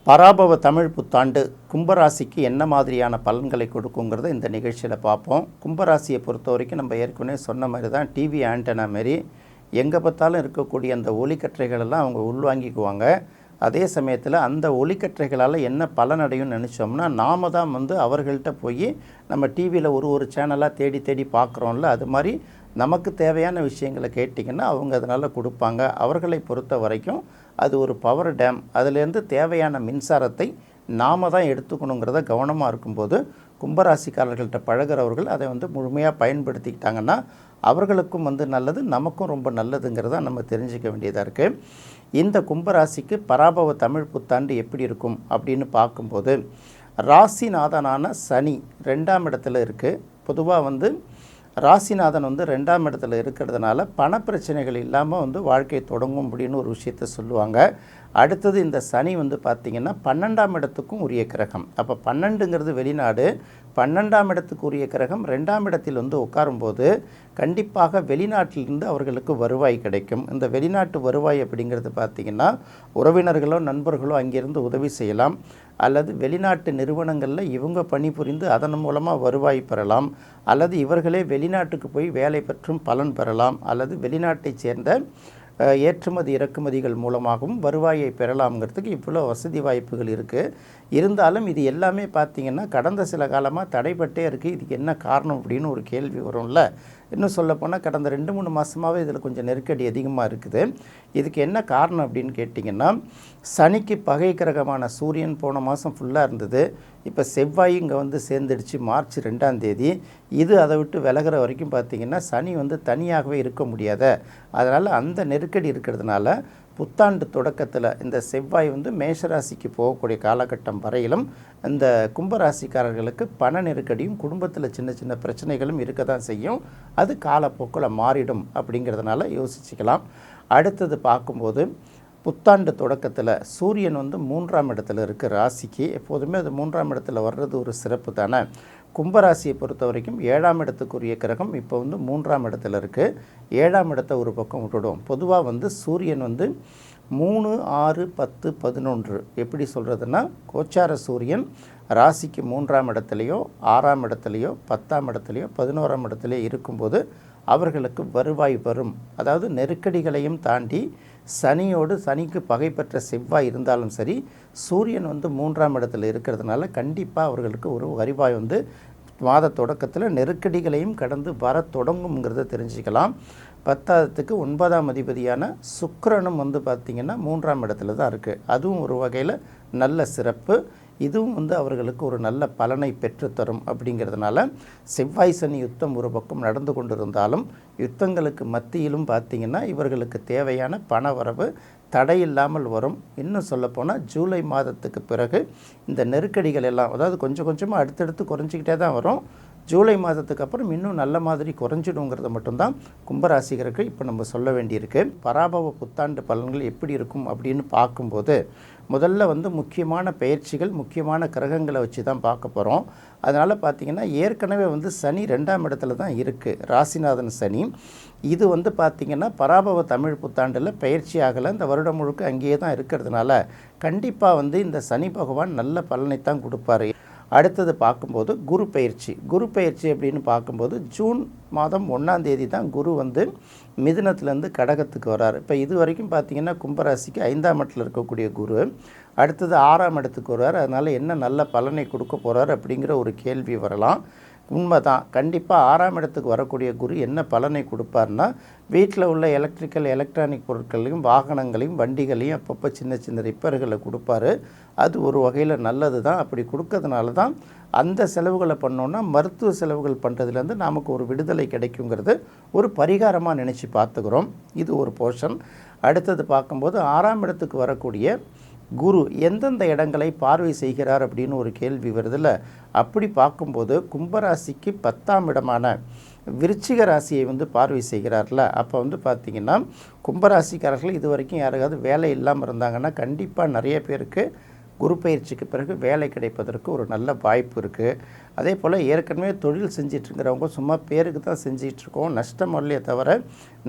பராபவ தமிழ் புத்தாண்டு கும்பராசிக்கு என்ன மாதிரியான பலன்களை கொடுக்குங்கிறத இந்த நிகழ்ச்சியில் பார்ப்போம். கும்பராசியை பொறுத்த வரைக்கும் நம்ம ஏற்கனவே சொன்ன மாதிரி தான் டிவி ஆண்டனா மாரி எங்கே பார்த்தாலும் இருக்கக்கூடிய அந்த ஒலிக்கற்றைகளெல்லாம் அவங்க உள்வாங்கிக்குவாங்க. அதே சமயத்தில் அந்த ஒலிக்கற்றைகளால் என்ன பலனடையும்னு நினச்சோம்னா நாம் தான் அவர்கள்ட்ட போய் நம்ம டிவியில் ஒரு சேனலாக தேடி தேடி பார்க்குறோம்ல, அது மாதிரி நமக்கு தேவையான விஷயங்களை கேட்டிங்கன்னா அவங்க அதனால் கொடுப்பாங்க. அவர்களை பொறுத்த வரைக்கும் அது ஒரு பவர் டேம். அதிலேருந்து தேவையான மின்சாரத்தை நாம் தான் எடுத்துக்கணுங்கிறத கவனமாக இருக்கும்போது கும்பராசிக்காரர்கள்ட்ட பழகிறவர்கள் அதை முழுமையாக பயன்படுத்திக்கிட்டாங்கன்னா அவர்களுக்கும் நல்லது, நமக்கும் ரொம்ப நல்லதுங்கிறத நம்ம தெரிஞ்சிக்க வேண்டியதாக இருக்குது. இந்த கும்பராசிக்கு பராபவ தமிழ் புத்தாண்டு எப்படி இருக்கும் அப்படின்னு பார்க்கும்போது ராசிநாதனான சனி 2ஆம் இடத்துல இருக்குது. பொதுவாக ராசிநாதன் 2ஆம் இடத்துல இருக்கிறதுனால பணப்பிரச்சனைகள் இல்லாமல் வாழ்க்கை தொடங்கும் அப்படின்னு ஒரு விஷயத்தை சொல்லுவாங்க. அடுத்தது இந்த சனி பார்த்திங்கன்னா 12ஆம் இடத்துக்கும் உரிய கிரகம். அப்போ 12ங்கிறது வெளிநாடு, 12ஆம் இடத்துக்கு உரிய கிரகம் 2ஆம் இடத்தில் உட்காரும்போது கண்டிப்பாக வெளிநாட்டிலிருந்து அவர்களுக்கு வருவாய் கிடைக்கும். இந்த வெளிநாட்டு வருவாய் அப்படிங்கிறது பார்த்திங்கன்னா உறவினர்களோ நண்பர்களோ அங்கிருந்து உதவி செய்யலாம், அல்லது வெளிநாட்டு நிறுவனங்களில் இவங்க பணிபுரிந்து அதன் மூலமாக வருவாய் பெறலாம், அல்லது இவர்களே வெளிநாட்டுக்கு போய் வேலை பெற்றும் பலன் பெறலாம், அல்லது வெளிநாட்டைச் சேர்ந்த ஏற்றுமதி இறக்குமதிகள் மூலமாகவும் வருவாயை பெறலாம்ங்கிறதுக்கு இவ்வளோ வசதி வாய்ப்புகள் இருக்குது. இருந்தாலும் இது எல்லாமே பார்த்திங்கன்னா கடந்த சில காலமாக தடைப்பட்டே இருக்குது. இதுக்கு என்ன காரணம் அப்படின்னு ஒரு கேள்வி வரும்ல. இன்னும் சொல்லப்போனால் கடந்த 2-3 மாதமாகவே இதில் கொஞ்சம் நெருக்கடி அதிகமாக இருக்குது. இதுக்கு என்ன காரணம் அப்படின்னு கேட்டிங்கன்னா, சனிக்கு பகை கிரகமான சூரியன் போன மாதம் ஃபுல்லாக இருந்தது. இப்போ செவ்வாய் இங்கே சேர்ந்துடுச்சு மார்ச் 2ஆம் தேதி. இது அதை விட்டு விலகிற வரைக்கும் பார்த்திங்கன்னா சனி தனியாகவே இருக்க முடியாத, அதனால் அந்த நெருக்கடி இருக்கிறதுனால புத்தாண்டு தொடக்கத்தில் இந்த செவ்வாய் மேஷராசிக்கு போகக்கூடிய காலகட்டம் வரையிலும் இந்த கும்பராசிக்காரர்களுக்கு பண நெருக்கடியும் குடும்பத்தில் சின்ன சின்ன பிரச்சனைகளும் இருக்க தான் செய்யும். அது காலப்போக்கில் மாறிடும் அப்படிங்கிறதுனால யோசிச்சுக்கலாம். அடுத்தது பார்க்கும்போது புத்தாண்டு தொடக்கத்தில் சூரியன் 3ஆம் இடத்துல இருக்குது ராசிக்கு. எப்போதுமே அது 3ஆம் இடத்துல வர்றது ஒரு சிறப்பு தானே. கும்பராசியை பொறுத்த வரைக்கும் 7ஆம் இடத்துக்குரிய கிரகம் இப்போ 3ஆம் இடத்துல இருக்குது. 7ஆம் இடத்தை ஒரு பக்கம் விட்டுடும். பொதுவாக சூரியன் 3, 6, 10, 11 எப்படி சொல்கிறதுனா, கோச்சார சூரியன் ராசிக்கு 3ஆம் இடத்துலையோ 6ஆம் இடத்துலையோ 10ஆம் இடத்துலையோ 11ஆம் இடத்துலையோ இருக்கும்போது அவர்களுக்கு வருவாய் வரும். அதாவது நெருக்கடிகளையும் தாண்டி சனிக்கு பகை பெற்ற செவ்வாய் இருந்தாலும் சரி, சூரியன் 3ஆம் இடத்துல இருக்கிறதுனால கண்டிப்பாக அவர்களுக்கு ஒரு வருவாய் மாத தொடக்கத்தில் நெருக்கடிகளையும் கடந்து வர தொடங்குங்கிறத தெரிஞ்சுக்கலாம். 10ஆவதுக்கு 9ஆம் அதிபதியான சுக்கிரனும் பார்த்திங்கன்னா 3ஆம் இடத்துல தான் இருக்குது. அதுவும் ஒரு வகையில் நல்ல சிறப்பு. இதுவும் அவர்களுக்கு ஒரு நல்ல பலனை பெற்றுத்தரும். அப்படிங்கிறதுனால செவ்வாய் சனி யுத்தம் ஒரு பக்கம் நடந்து கொண்டிருந்தாலும் யுத்தங்களுக்கு மத்தியிலும் பார்த்திங்கன்னா இவர்களுக்கு தேவையான பண வரவு தடையில்லாமல் வரும். இன்னும் சொல்லப்போனால் ஜூலை மாதத்துக்கு பிறகு இந்த நெருக்கடிகள் எல்லாம், அதாவது கொஞ்சம் கொஞ்சமாக அடுத்தடுத்து குறைஞ்சிக்கிட்டே தான் வரும். ஜூலை மாதத்துக்கு அப்புறம் இன்னும் நல்ல மாதிரி குறைஞ்சிடுங்கிறத மட்டும்தான் கும்பராசிகருக்கு இப்போ நம்ம சொல்ல வேண்டியிருக்கு. பராபவ புத்தாண்டு பலன்கள் எப்படி இருக்கும் அப்படின்னு பார்க்கும்போது முதல்ல முக்கியமான பயிற்சிகள், முக்கியமான கிரகங்களை வச்சு தான் பார்க்க போகிறோம். அதனால் பார்த்திங்கன்னா ஏற்கனவே சனி 2ஆம் இடத்துல தான் இருக்குது, ராசிநாதன் சனி. இது பார்த்திங்கன்னா பராபவ தமிழ் புத்தாண்டில் பயிற்சி ஆகலை, இந்த வருடம் முழுக்க அங்கேயே தான் இருக்கிறதுனால கண்டிப்பாக இந்த சனி பகவான் நல்ல பலனைத்தான் கொடுப்பார். அடுத்தது பார்க்கும்போது குரு பயிற்சி அப்படின்னு பார்க்கும்போது ஜூன் மாதம் 1ஆம் தேதி தான் குரு மிதுனத்துலேருந்து கடகத்துக்கு வரார். இப்போ இது வரைக்கும் பார்த்திங்கன்னா கும்பராசிக்கு 5ஆம் இடத்துல இருக்கக்கூடிய குரு அடுத்தது 6ஆம் இடத்துக்கு வருவார். அதனால் என்ன நல்ல பலனை கொடுக்க போகிறார் அப்படிங்கிற ஒரு கேள்வி வரலாம். உண்மை தான். கண்டிப்பாக 6ஆம் இடத்துக்கு வரக்கூடிய குரு என்ன பலனை கொடுப்பார்னா, வீட்டில் உள்ள எலக்ட்ரானிக் பொருட்களையும் வாகனங்களையும் வண்டிகளையும் அப்பப்போ சின்ன சின்ன ரிப்பேர்களை கொடுப்பாரு. அது ஒரு வகையில் நல்லது தான். அப்படி கொடுக்கறதுனால தான் அந்த செலவுகளை பண்ணோன்னா மருத்துவ செலவுகள் பண்ணுறதுலேருந்து நமக்கு ஒரு விடுதலை கிடைக்குங்கிறது ஒரு பரிகாரமாக நினச்சி பார்த்துக்கிறோம். இது ஒரு போர்ஷன். அடுத்தது பார்க்கும்போது 6ஆம் இடத்துக்கு வரக்கூடிய குரு எந்தெந்த இடங்களை பார்வை செய்கிறார் அப்படின்னு ஒரு கேள்வி வருதில்ல. அப்படி பார்க்கும்போது கும்பராசிக்கு 10ஆம் இடமான விருச்சிக ராசியை பார்வை செய்கிறார்ல. அப்போ பார்த்திங்கன்னா கும்பராசிக்காரர்கள் இது வரைக்கும் யாராவது வேலை இல்லாமல் இருந்தாங்கன்னா கண்டிப்பாக நிறைய பேருக்கு குரு பயிற்சிக்கு பிறகு வேலை கிடைப்பதற்கு ஒரு நல்ல வாய்ப்பு இருக்குது. அதே போல் ஏற்கனவே தொழில் செஞ்சிட்ருக்கிறவங்க சும்மா பேருக்கு தான் செஞ்சிகிட்ருக்கோம், நஷ்டம் வரலையே தவிர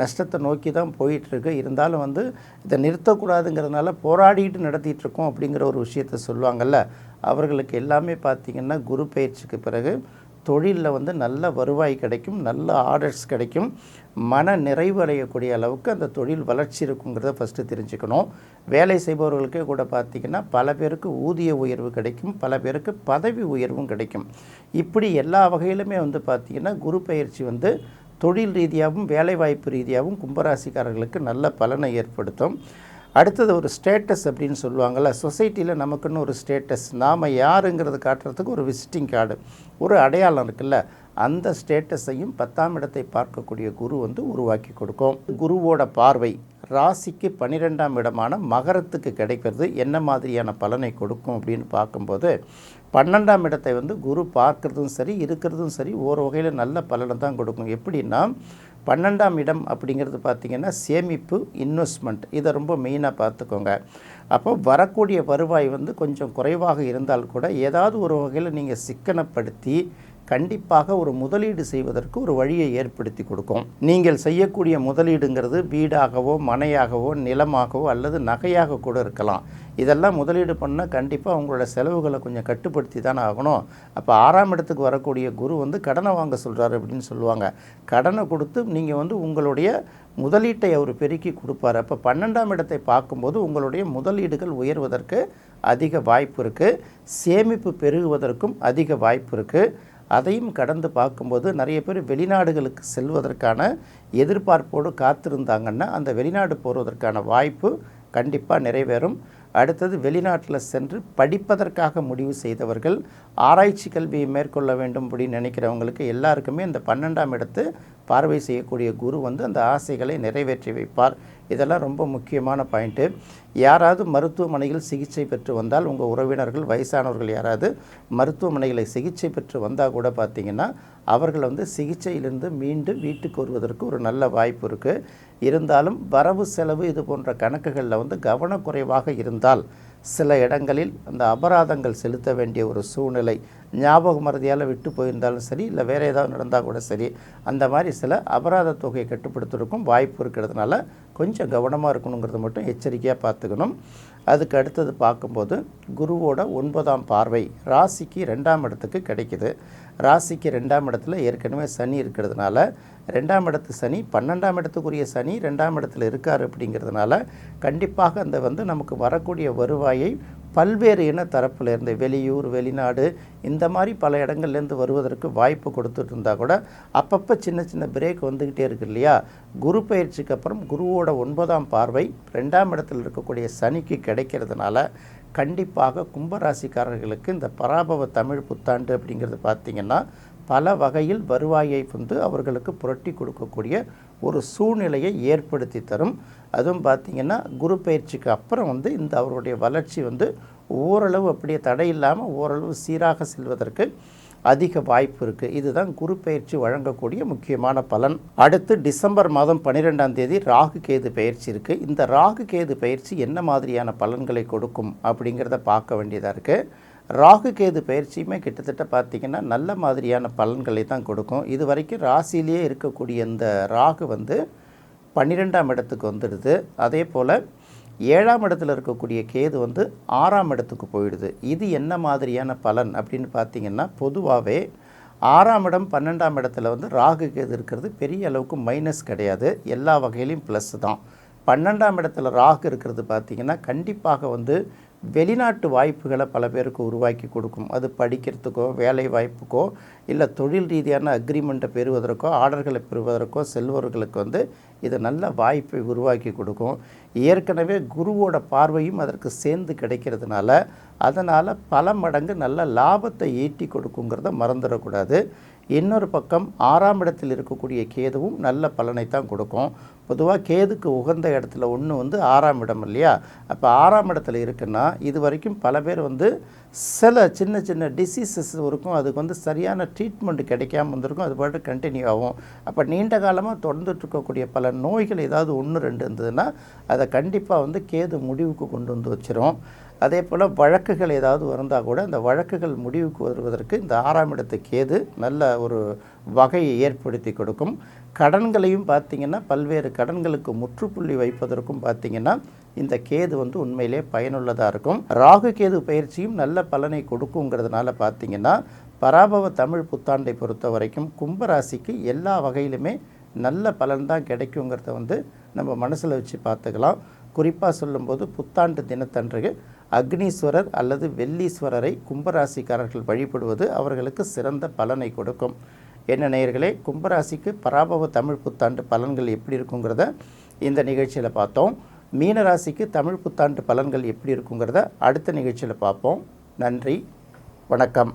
நஷ்டத்தை நோக்கி தான் போயிட்டுருக்கு. இருந்தாலும் வந்து இதை நிறுத்தக்கூடாதுங்கிறதுனால போராடிட்டு நடத்திட்டுருக்கோம் அப்படிங்கிற ஒரு விஷயத்த சொல்லுவாங்கள்ல, அவர்களுக்கு எல்லாமே பார்த்திங்கன்னா குரு பயிற்சிக்கு பிறகு தொழிலில் வந்து நல்ல வருவாய் கிடைக்கும், நல்ல ஆர்டர்ஸ் கிடைக்கும், மன நிறைவு அடையக்கூடிய அளவுக்கு அந்த தொழில் வளர்ச்சி இருக்குங்கிறத ஃபஸ்ட்டு தெரிஞ்சுக்கணும். வேலை செய்பவர்களுக்கே கூட பார்த்திங்கன்னா பல பேருக்கு ஊதிய உயர்வு கிடைக்கும், பல பேருக்கு பதவி உயர்வும் கிடைக்கும். இப்படி எல்லா வகையிலுமே வந்து பார்த்திங்கன்னா குரு பயிற்சி வந்து தொழில் ரீதியாகவும் வேலைவாய்ப்பு ரீதியாகவும் கும்பராசிக்காரர்களுக்கு நல்ல பலனை ஏற்படுத்தும். அடுத்தது ஒரு ஸ்டேட்டஸ் அப்படின்னு சொல்லுவாங்கள்ல, சொசைட்டியில் நமக்குன்னு ஒரு ஸ்டேட்டஸ், நாம் யாருங்கிறது காட்டுறதுக்கு ஒரு விசிட்டிங் கார்டு, ஒரு அடையாளம் இருக்குல்ல, அந்த ஸ்டேட்டஸையும் 10ஆம் இடத்தை பார்க்கக்கூடிய குரு வந்து உருவாக்கி கொடுக்கும். குருவோட பார்வை ராசிக்கு 12ஆம் இடமான மகரத்துக்கு கிடைக்கிறது என்ன மாதிரியான பலனை கொடுக்கும் அப்படின்னு பார்க்கும்போது, 12ஆம் இடத்தை வந்து குரு பார்க்குறதும் சரி இருக்கிறதும் சரி ஒரு வகையில் நல்ல பலனை தான் கொடுக்கும். எப்படின்னா 12ஆம் இடம் அப்படிங்கிறது பார்த்திங்கன்னா சேமிப்பு, இன்வெஸ்ட்மெண்ட், இதை ரொம்ப மெயினாக பார்த்துக்கோங்க. அப்போ வரக்கூடிய வருவாய் வந்து கொஞ்சம் குறைவாக இருந்தால் கூட ஏதாவது ஒரு வகையில் நீங்கள் சிக்கனப்படுத்தி கண்டிப்பாக ஒரு முதலீடு செய்வதற்கு ஒரு வழியை ஏற்படுத்தி கொடுக்கும். நீங்கள் செய்யக்கூடிய முதலீடுங்கிறது வீடாகவோ மனையாகவோ நிலமாகவோ அல்லது நகையாக கூட இருக்கலாம். இதெல்லாம் முதலீடு பண்ணால் கண்டிப்பாக உங்களோட செலவுகளை கொஞ்சம் கட்டுப்படுத்தி தானே ஆகணும். அப்போ 6ஆம் இடத்துக்கு வரக்கூடிய குரு வந்து கடனை வாங்க சொல்கிறாரு அப்படின்னு சொல்லுவாங்க. கடனை கொடுத்து நீங்கள் வந்து உங்களுடைய முதலீட்டை அவர் பெருக்கி கொடுப்பார். அப்போ 12ஆம் இடத்தை பார்க்கும்போது உங்களுடைய முதலீடுகள் உயர்வதற்கு அதிக வாய்ப்பு இருக்குது, சேமிப்பு பெருகுவதற்கும் அதிக வாய்ப்பு இருக்குது. அதையும் கடந்து பார்க்கும்போது நிறைய பேர் வெளிநாடுகளுக்கு செல்வதற்கான எதிர்பார்ப்போடு காத்திருந்தாங்கன்னா அந்த வெளிநாடு போவதற்கான வாய்ப்பு கண்டிப்பாக நிறைவேறும். அடுத்தது வெளிநாட்டில் சென்று படிப்பதற்காக முடிவு செய்தவர்கள், ஆராய்ச்சி கல்வியை மேற்கொள்ள வேண்டும் அப்படின்னு நினைக்கிறவங்களுக்கு எல்லாருக்குமே இந்த 12ஆம் இடத்து பார்வை செய்யக்கூடிய குரு வந்து அந்த ஆசைகளை நிறைவேற்றி வைப்பார். இதெல்லாம் ரொம்ப முக்கியமான பாயிண்ட்டு. யாராவது மருத்துவமனையில் சிகிச்சை பெற்று வந்தால், உங்கள் உறவினர்கள் வயசானவர்கள் யாராவது மருத்துவமனைகளில் சிகிச்சை பெற்று வந்தால் கூட பார்த்திங்கன்னா அவர்கள் வந்து சிகிச்சையிலிருந்து மீண்டு வீட்டுக்கு வருவதற்கு ஒரு நல்ல வாய்ப்பு இருக்குது. இருந்தாலும் வரவு செலவு இது போன்ற கணக்குகளில் வந்து கவனக்குறைவாக இருந்தால் சில இடங்களில் அந்த அபராதங்கள் செலுத்த வேண்டிய ஒரு சூழ்நிலை, ஞாபக மறதியால் விட்டு போயிருந்தாலும் சரி, இல்லை வேறு ஏதாவது நடந்தால் கூட சரி, அந்த மாதிரி சில அபராத தொகையை கட்டுப்படுத்துறதுக்கும் வாய்ப்பு இருக்கிறதுனால கொஞ்சம் கவனமாக இருக்கணுங்கிறத மட்டும் எச்சரிக்கையாக பார்த்துக்கணும். அதுக்கு அடுத்தது பார்க்கும்போது குருவோட 9ஆம் பார்வை ராசிக்கு 2ஆம் இடத்துக்கு கிடைக்குது. ராசிக்கு 2ஆம் இடத்துல ஏற்கனவே சனி இருக்கிறதுனால 2ஆம் இடத்து சனி 12ஆம் இடத்துக்குரிய சனி 2ஆம் இடத்துல இருக்கார். அப்படிங்கிறதுனால கண்டிப்பாக அந்த வந்து நமக்கு வரக்கூடிய வருவாயை பல்வேறு இன தரப்பில் இருந்து வெளியூர் வெளிநாடு இந்த மாதிரி பல இடங்கள்லேருந்து வருவதற்கு வாய்ப்பு கொடுத்துட்டு இருந்தால் கூட அப்பப்போ சின்ன சின்ன பிரேக் வந்துக்கிட்டே இருக்கு இல்லையா. குரு பயிற்சிக்கு அப்புறம் குருவோட 9ஆம் பார்வை 2ஆம் இடத்தில் இருக்கக்கூடிய சனிக்கு கிடைக்கிறதுனால கண்டிப்பாக கும்பராசிக்காரர்களுக்கு இந்த பராபவ தமிழ் புத்தாண்டு அப்படிங்கிறது பார்த்திங்கன்னா பல வகையில் வருவாயை வந்து அவர்களுக்கு புரட்டி கொடுக்கக்கூடிய ஒரு சூழ்நிலையை ஏற்படுத்தி தரும். அதுவும் பார்த்திங்கன்னா குரு பயிற்சிக்கு அப்புறம் வந்து இந்த அவருடைய வளர்ச்சி வந்து ஓரளவு அப்படியே தடை இல்லாமல் ஓரளவு சீராக செல்வதற்கு அதிக வாய்ப்பு இருக்குது. இதுதான் குரு பயிற்சி வழங்கக்கூடிய முக்கியமான பலன். அடுத்து டிசம்பர் மாதம் 12ஆம் தேதி ராகு கேது பயிற்சி இருக்குது. இந்த ராகு கேது பயிற்சி என்ன மாதிரியான பலன்களை கொடுக்கும் அப்படிங்கிறத பார்க்க வேண்டியதாக இருக்குது. ராகு கேது பயிற்சியுமே கிட்டத்தட்ட பார்த்திங்கன்னா நல்ல மாதிரியான பலன்களை தான் கொடுக்கும். இது வரைக்கும் ராசியிலேயே இருக்கக்கூடிய இந்த ராகு வந்து 12ஆம் இடத்துக்கு வந்துடுது. அதே போல் 7ஆம் இடத்துல இருக்கக்கூடிய கேது வந்து 6ஆம் இடத்துக்கு போயிடுது. இது என்ன மாதிரியான பலன் அப்படின்னு பார்த்திங்கன்னா, பொதுவாகவே 6ஆம் இடம் 12ஆம் இடத்துல வந்து ராகு கேது இருக்கிறது பெரிய அளவுக்கு மைனஸ் கிடையாது, எல்லா வகையிலையும் ப்ளஸ் தான். 12ஆம் இடத்துல ராகு இருக்கிறது பார்த்திங்கன்னா கண்டிப்பாக வந்து வெளிநாட்டு வாய்ப்புகளை பல பேருக்கு உருவாக்கி கொடுக்கும். அது படிக்கிறதுக்கோ வேலை வாய்ப்புக்கோ இல்லை தொழில் ரீதியான அக்ரிமெண்ட்டை பெறுவதற்கோ ஆர்டர்களை பெறுவதற்கோ செல்வர்களுக்கு வந்து இது நல்ல வாய்ப்பை உருவாக்கி கொடுக்கும். ஏற்கனவே குருவோட பார்வையும் அதற்கு சேர்ந்து கிடைக்கிறதுனால அதனால் பல மடங்கு நல்ல லாபத்தை ஈட்டி கொடுக்குங்கிறத மறந்துடக்கூடாது. இன்னொரு பக்கம் 6ஆம் இடத்தில் இருக்கக்கூடிய கேதுவும் நல்ல பலனை தான் கொடுக்கும். பொதுவாக கேதுக்கு உகந்த இடத்துல ஒன்று வந்து 6ஆம் இடம் இல்லையா? அப்போ 6ஆம் இடத்துல இருக்குன்னா இது வரைக்கும் பல பேர் வந்து சில சின்ன சின்ன டிசீசஸ் இருக்கும், அதுக்கு வந்து சரியான ட்ரீட்மெண்ட் கிடைக்காம வந்திருக்கும், அது பாட்டு கண்டினியூ ஆகும். அப்போ நீண்ட காலமாக தொடர்ந்துட்டு இருக்கக்கூடிய பல நோய்கள் ஏதாவது 1 2 இருந்ததுன்னா அதை கண்டிப்பாக வந்து கேது முடிவுக்கு கொண்டு வந்து வச்சிரும். அதே போல் வழக்குகள் ஏதாவது வந்தால் கூட அந்த வழக்குகள் முடிவுக்கு வருவதற்கு இந்த 6ஆம் இடத்து கேது நல்ல ஒரு வகையை ஏற்படுத்தி கொடுக்கும். கடன்களையும் பார்த்திங்கன்னா பல்வேறு கடன்களுக்கு முற்றுப்புள்ளி வைப்பதற்கும் பார்த்திங்கன்னா இந்த கேது வந்து உண்மையிலே பயனுள்ளதாக இருக்கும். ராகு கேது பயிற்சியும் நல்ல பலனை கொடுக்குங்கிறதுனால பார்த்திங்கன்னா பராபவ தமிழ் புத்தாண்டை பொறுத்த வரைக்கும் கும்பராசிக்கு எல்லா வகையிலுமே நல்ல பலன்தான் கிடைக்குங்கிறத வந்து நம்ம மனசில் வச்சு பார்த்துக்கலாம். குறிப்பாக சொல்லும்போது புத்தாண்டு தினத்தன்று அக்னீஸ்வரர் அல்லது வெள்ளீஸ்வரரை கும்பராசிக்காரர்கள் வழிபடுவது அவர்களுக்கு சிறந்த பலனை கொடுக்கும். என்ன நேயர்களே, கும்பராசிக்கு பராபவ தமிழ் புத்தாண்டு பலன்கள் எப்படி இருக்குங்கிறத இந்த நிகழ்ச்சியில் பார்த்தோம். மீனராசிக்கு தமிழ் புத்தாண்டு பலன்கள் எப்படி இருக்குங்கிறத அடுத்த நிகழ்ச்சியில் பார்ப்போம். நன்றி, வணக்கம்.